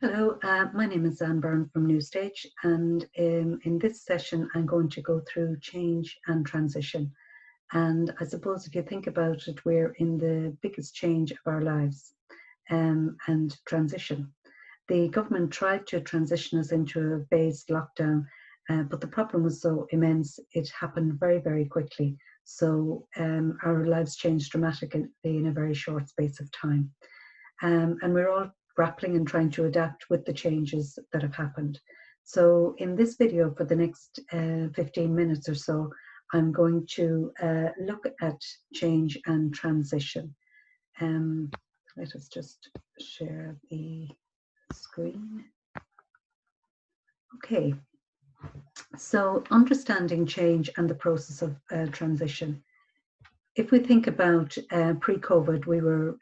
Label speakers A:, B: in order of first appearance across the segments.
A: Hello, my name is Anne Byrne from New Stage, and in this session I'm going to go through change and transition. And I suppose if you think about it, we're in the biggest change of our lives and transition. The government tried to transition us into a phased lockdown, but the problem was so immense, it happened very, very quickly. So our lives changed dramatically in a very short space of time. And we're all grappling and trying to adapt with the changes that have happened. So in this video for the next 15 minutes or so, I'm going to look at change and transition. Let us just share the screen. Okay, so understanding change and the process of transition. If we think about pre-COVID, we were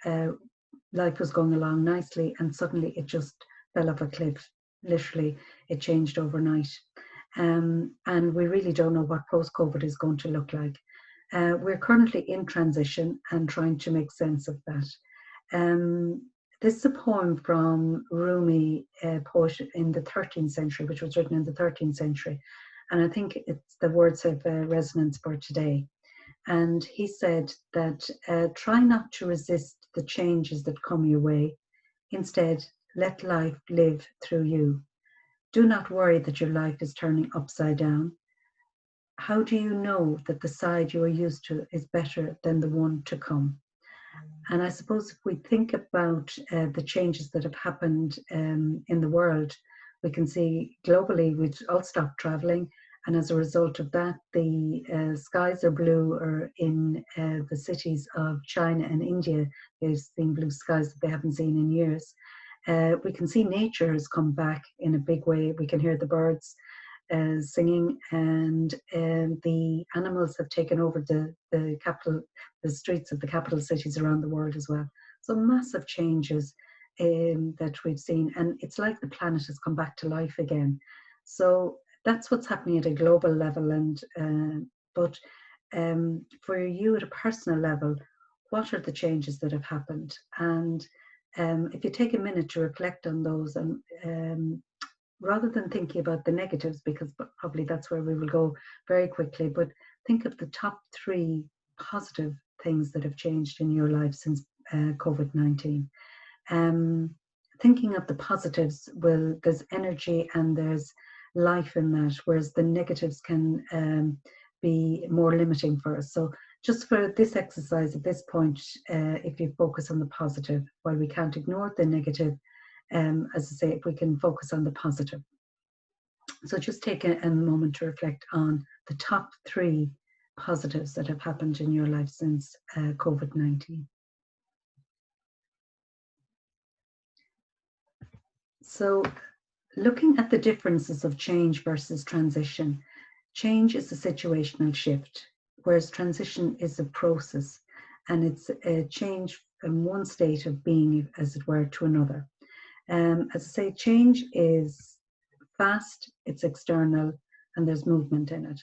A: life was going along nicely, and suddenly it just fell off a cliff. Literally, it changed overnight. And we really don't know what post-COVID is going to look like. We're currently in transition and trying to make sense of that. This is a poem from Rumi, a poet in the 13th century, which was written in the 13th century. And I think the words have resonance for today. And he said that try not to resist the changes that come your way. Instead, let life live through you. Do not worry that your life is turning upside down. How do you know that the side you are used to is better than the one to come? And I suppose if we think about the changes that have happened in the world, we can see globally we've all stopped traveling. And as a result of that, the skies are blue, or in the cities of China and India, they've seen blue skies that they haven't seen in years. We can see nature has come back in a big way. We can hear the birds singing, and the animals have taken over the streets of the capital cities around the world as well. So massive changes that we've seen, and it's like the planet has come back to life again. So that's what's happening at a global level, and but for you at a personal level, what are the changes that have happened? And if you take a minute to reflect on those, and rather than thinking about the negatives, because probably that's where we will go very quickly, but think of the top 3 positive things that have changed in your life since COVID-19. Thinking of the positives, there's energy and there's life in that, whereas the negatives can be more limiting for us. So just for this exercise at this point, if you focus on the positive, while we can't ignore the negative, as I say, if we can focus on the positive. So just take a moment to reflect on the top 3 positives that have happened in your life since COVID-19. So looking at the differences of change versus transition, change is a situational shift, whereas transition is a process, and it's a change from one state of being, as it were, to another. As I say, change is fast, it's external, and there's movement in it.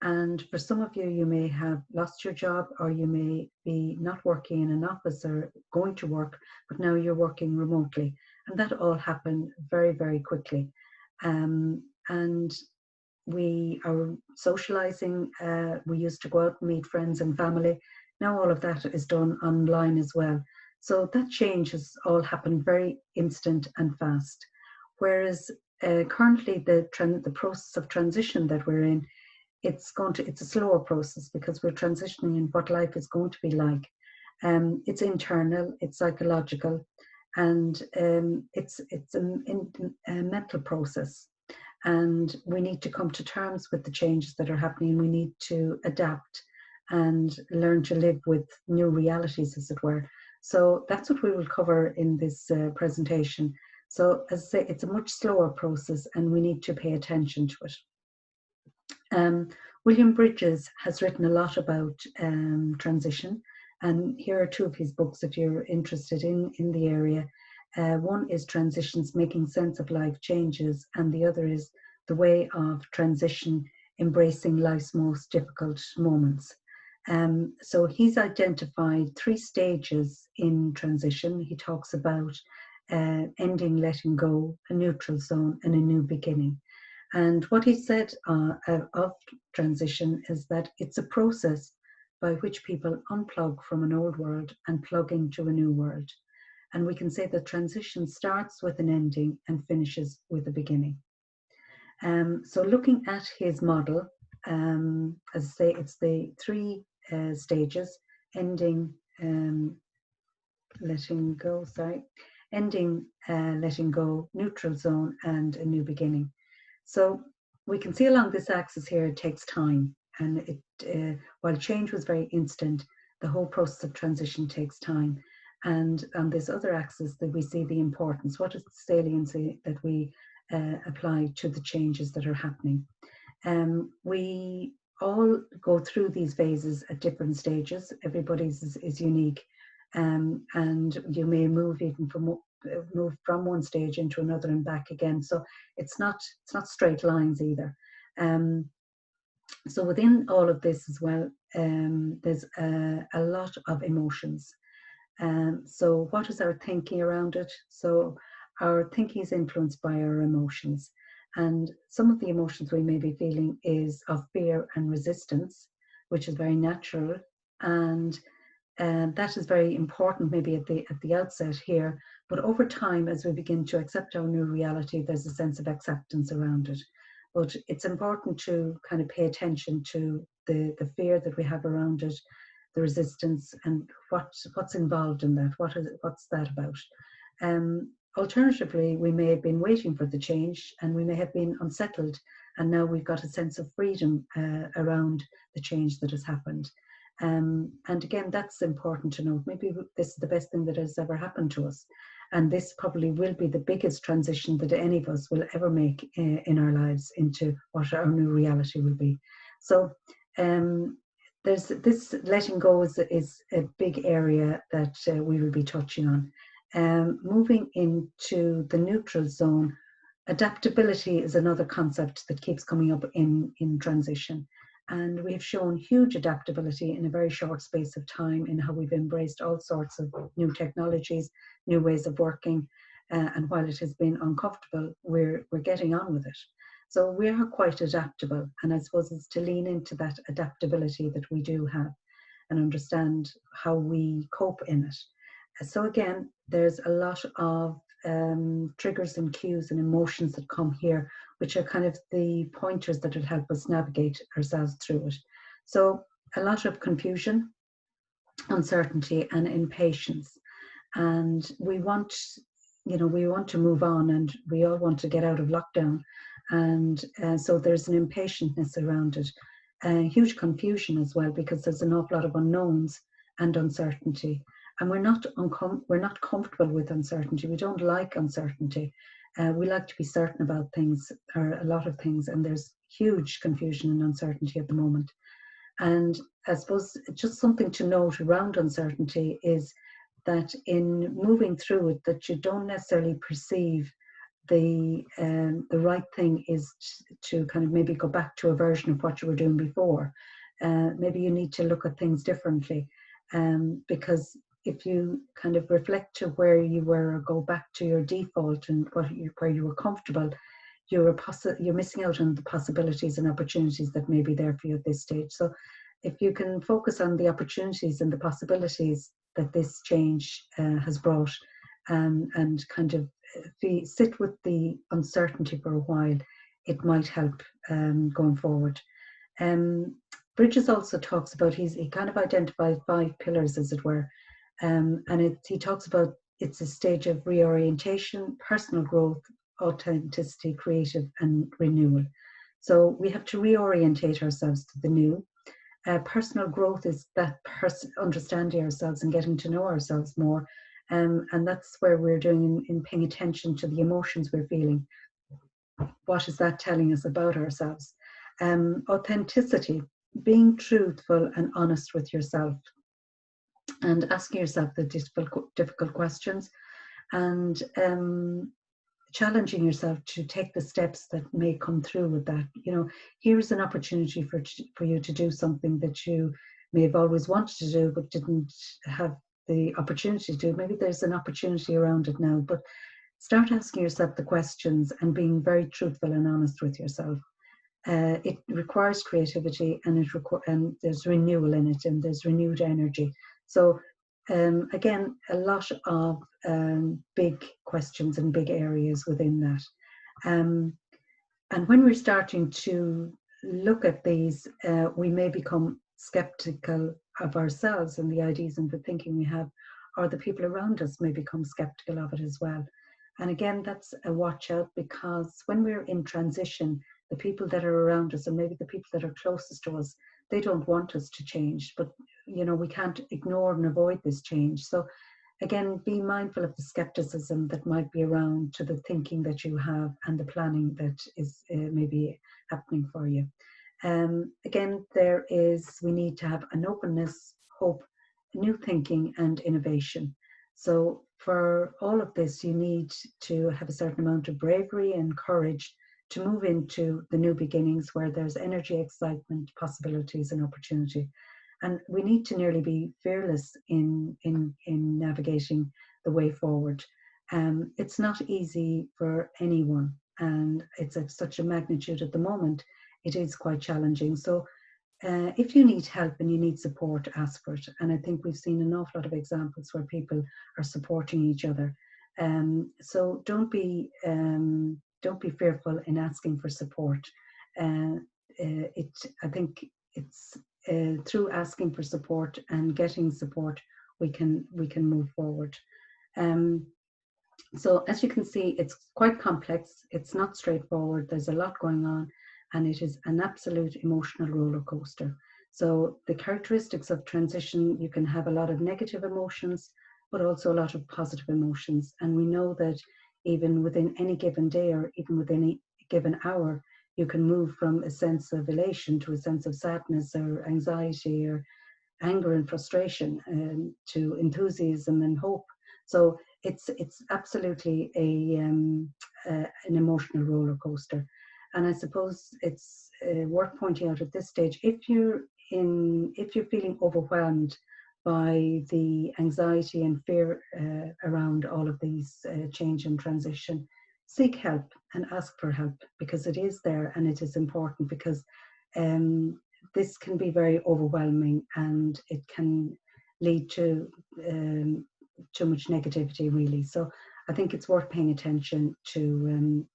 A: And for some of you, you may have lost your job, or you may be not working in an office or going to work, but now you're working remotely. And that all happened very, very quickly. And we are socializing. We used to go out and meet friends and family. Now all of that is done online as well. So that change has all happened very instant and fast. Whereas currently the process of transition that we're in, it's a slower process, because we're transitioning in what life is going to be like. It's internal, it's psychological, and it's a mental process. And we need to come to terms with the changes that are happening. We need to adapt and learn to live with new realities, as it were. So that's what we will cover in this presentation. So as I say, it's a much slower process, and we need to pay attention to it. William Bridges has written a lot about transition, and here are 2 of his books if you're interested in the area. One is Transitions, Making Sense of Life Changes, and the other is The Way of Transition, Embracing Life's Most Difficult Moments. So he's identified 3 stages in transition. He talks about ending, letting go, a neutral zone, and a new beginning. And what he said of transition is that it's a process by which people unplug from an old world and plug into a new world. And we can say that transition starts with an ending and finishes with a beginning. So looking at his model, as I say, it's the three stages: ending, letting go, ending, letting go, neutral zone, and a new beginning. So we can see along this axis here, it takes time. And while change was very instant, the whole process of transition takes time. And on this other axis, that we see the importance. What is the saliency that we apply to the changes that are happening? We all go through these phases at different stages. Everybody's is unique. And you may move even move from one stage into another and back again. So it's not straight lines either. So within all of this as well, there's a lot of emotions. So what is our thinking around it? So our thinking is influenced by our emotions. And some of the emotions we may be feeling is of fear and resistance, which is very natural. And that is very important maybe at the outset here. But over time, as we begin to accept our new reality, there's a sense of acceptance around it. But it's important to kind of pay attention to the fear that we have around it, the resistance, and what's involved in that. What's that about? Alternatively, we may have been waiting for the change, and we may have been unsettled, and now we've got a sense of freedom around the change that has happened. And again, that's important to note. Maybe this is the best thing that has ever happened to us. And this probably will be the biggest transition that any of us will ever make in our lives into what our new reality will be. So there's this letting go is a big area that we will be touching on. Moving into the neutral zone, adaptability is another concept that keeps coming up in transition. And we've shown huge adaptability in a very short space of time in how we've embraced all sorts of new technologies, new ways of working. And while it has been uncomfortable, we're getting on with it. So we are quite adaptable. And I suppose it's to lean into that adaptability that we do have and understand how we cope in it. So again, there's a lot of triggers and cues and emotions that come here, which are kind of the pointers that will help us navigate ourselves through it. So a lot of confusion, uncertainty, and impatience. And we want to move on, and we all want to get out of lockdown. And so there's an impatientness around it. Huge confusion as well, because there's an awful lot of unknowns and uncertainty. And we're not comfortable with uncertainty. We don't like uncertainty. We like to be certain about things, or a lot of things, and there's huge confusion and uncertainty at the moment. And I suppose just something to note around uncertainty is that in moving through it, that you don't necessarily perceive the right thing is to kind of maybe go back to a version of what you were doing before. Maybe you need to look at things differently, because if you kind of reflect to where you were, or go back to your default and where you were comfortable, you're missing out on the possibilities and opportunities that may be there for you at this stage. So if you can focus on the opportunities and the possibilities that this change has brought, and kind of sit with the uncertainty for a while, it might help going forward. Bridges also talks about, he kind of identified 5 pillars, as it were. And he talks about it's a stage of reorientation, personal growth, authenticity, creative, and renewal. So we have to reorientate ourselves to the new. Personal growth is that understanding ourselves and getting to know ourselves more. And that's where we're doing in paying attention to the emotions we're feeling. What is that telling us about ourselves? Authenticity, being truthful and honest with yourself, and asking yourself the difficult questions, and challenging yourself to take the steps that may come through with that. Here's an opportunity for you to do something that you may have always wanted to do but didn't have the opportunity to, maybe there's an opportunity around it now, but start asking yourself the questions and being very truthful and honest with yourself. It requires creativity, and and there's renewal in it, and there's renewed energy. So again, a lot of big questions and big areas within that. And when we're starting to look at these, we may become skeptical of ourselves and the ideas and the thinking we have, or the people around us may become skeptical of it as well. And again, that's a watch out, because when we're in transition, the people that are around us, and maybe the people that are closest to us, they don't want us to change, but we can't ignore and avoid this change. So again, be mindful of the skepticism that might be around to the thinking that you have and the planning that is maybe happening for you. Again, we need to have an openness, hope, new thinking, and innovation. So for all of this, you need to have a certain amount of bravery and courage to move into the new beginnings, where there's energy, excitement, possibilities, and opportunity. And we need to nearly be fearless in navigating the way forward. It's not easy for anyone, and it's at such a magnitude at the moment, it is quite challenging. So if you need help and you need support, ask for it. And I think we've seen an awful lot of examples where people are supporting each other. So don't be fearful in asking for support. I think it's through asking for support and getting support, we can move forward. So as you can see, it's quite complex. It's not straightforward. There's a lot going on, and it is an absolute emotional roller coaster. So the characteristics of transition, you can have a lot of negative emotions, but also a lot of positive emotions. And we know that even within any given day, or even within a given hour, you can move from a sense of elation to a sense of sadness or anxiety or anger and frustration, to enthusiasm and hope. So it's absolutely an emotional roller coaster. And I suppose it's worth pointing out at this stage, if you're feeling overwhelmed by the anxiety and fear around all of these change and transition, seek help and ask for help, because it is there and it is important, because this can be very overwhelming and it can lead to too much negativity, really. So I think it's worth paying attention to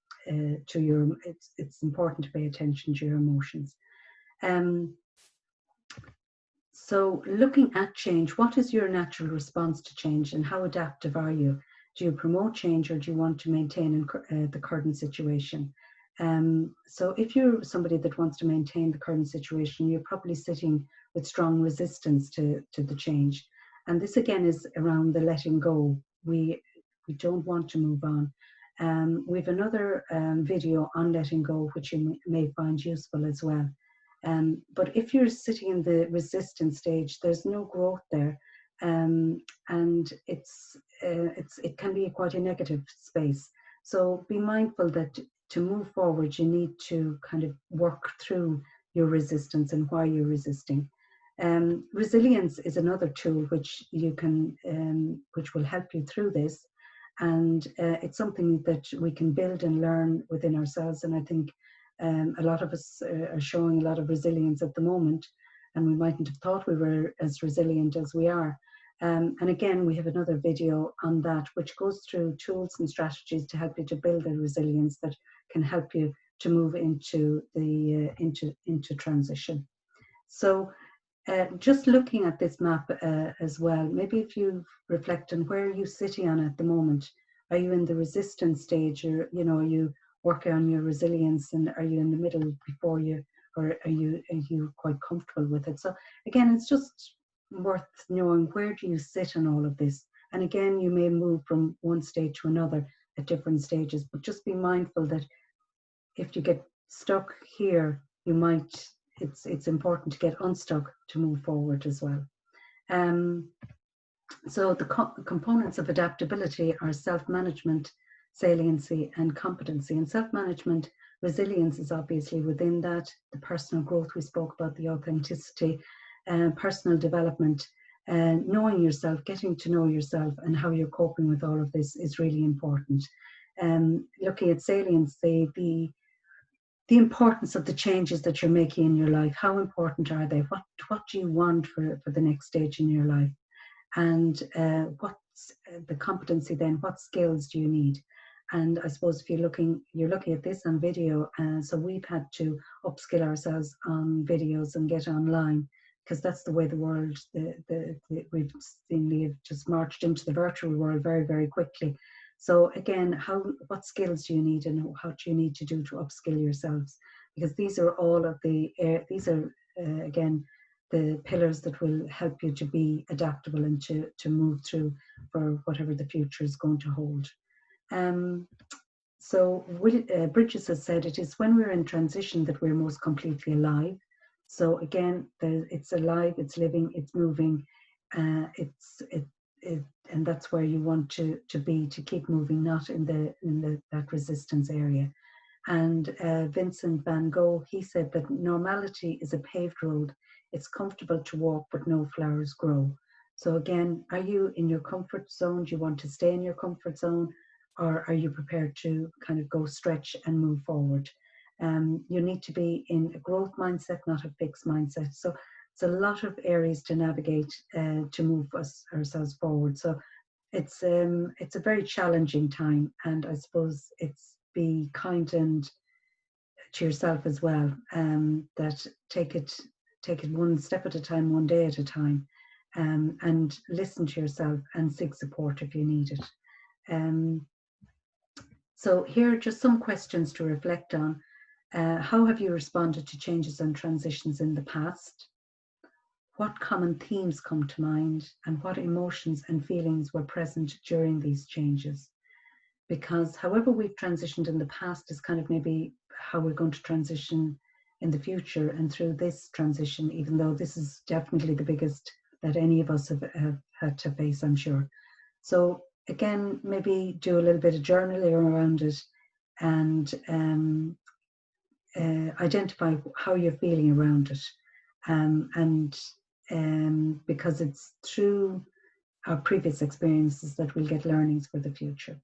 A: your. It's important to pay attention to your emotions. So looking at change, what is your natural response to change, and how adaptive are you? Do you promote change, or do you want to maintain the current situation? So if you're somebody that wants to maintain the current situation, you're probably sitting with strong resistance to the change. And this again is around the letting go. We don't want to move on. We have another video on letting go, which you may find useful as well. But if you're sitting in the resistance stage, there's no growth there, and it can be quite a negative space. So be mindful that to move forward, you need to kind of work through your resistance and why you're resisting. Resilience is another tool which you can, which will help you through this, and it's something that we can build and learn within ourselves. And I think a lot of us are showing a lot of resilience at the moment, and we mightn't have thought we were as resilient as we are. And again, we have another video on that, which goes through tools and strategies to help you to build the resilience that can help you to move into the into transition. So just looking at this map as well, maybe if you reflect on where are you sitting on at the moment. Are you in the resistance stage, or are you working on your resilience, and are you in the middle before you, or are you quite comfortable with it? So again, it's just worth knowing, where do you sit on all of this. And again, you may move from one stage to another at different stages, but just be mindful that if you get stuck here, you might, it's important to get unstuck to move forward as well. So the components of adaptability are self-management, saliency, and competency. And self-management, resilience is obviously within that. The personal growth we spoke about, the authenticity, personal development, knowing yourself, getting to know yourself and how you're coping with all of this is really important. Looking at salience, the importance of the changes that you're making in your life. How important are they? What do you want for the next stage in your life? And what's the competency then? What skills do you need? And I suppose if you're looking at this on video, so we've had to upskill ourselves on videos and get online, because that's the way the world, we've seemingly just marched into the virtual world very, very quickly. So again, what skills do you need, and what do you need to do to upskill yourselves? Because these are all of the, again, the pillars that will help you to be adaptable and to move through for whatever the future is going to hold. So Bridges has said, it is when we're in transition that we're most completely alive. So again, it's alive, it's living, it's moving, and that's where you want to be, to keep moving, not in that resistance area. And Vincent van Gogh, he said that normality is a paved road. It's comfortable to walk, but no flowers grow. So again, are you in your comfort zone? Do you want to stay in your comfort zone? Or are you prepared to kind of go stretch and move forward? You need to be in a growth mindset, not a fixed mindset. So it's a lot of areas to navigate to move ourselves forward. So it's a very challenging time, and I suppose it's be kind and to yourself as well. That take it one step at a time, one day at a time, and listen to yourself and seek support if you need it. So here are just some questions to reflect on. How have you responded to changes and transitions in the past? What common themes come to mind, and what emotions and feelings were present during these changes? Because however we've transitioned in the past is kind of maybe how we're going to transition in the future and through this transition, even though this is definitely the biggest that any of us have had to face, I'm sure. So again, maybe do a little bit of journaling around it, and identify how you're feeling around it. Because it's through our previous experiences that we'll get learnings for the future.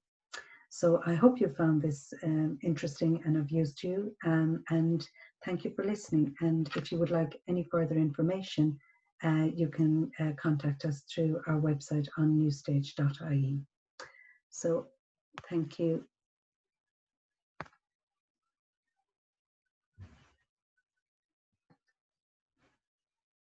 A: So I hope you found this interesting and of use to you, and thank you for listening. And if you would like any further information, you can contact us through our website on newstage.ie. So thank you